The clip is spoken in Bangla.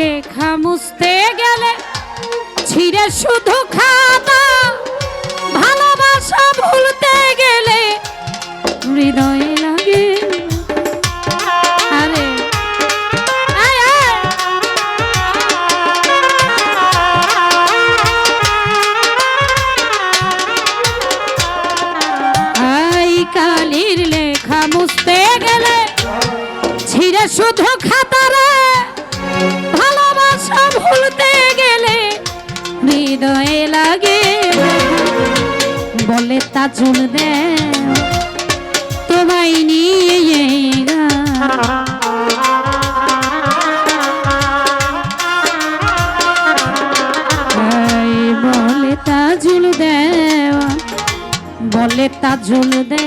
লেখা মুছতে গেলে ছিঁড়ে শুধু খাতা, ভালোবাসা ভুলতে গেলে হৃদয়ে লাগে। আরে কালির লেখা মুছতে গেলে ছিঁড়ে শুধু খাতারে, ভালোবাসা ভুলতে গেলে হৃদয়ে লাগে। বলে তাজুল দে তোমায় নিয়ে বলে তাজুল দেওয়া, বলে তাজুল দে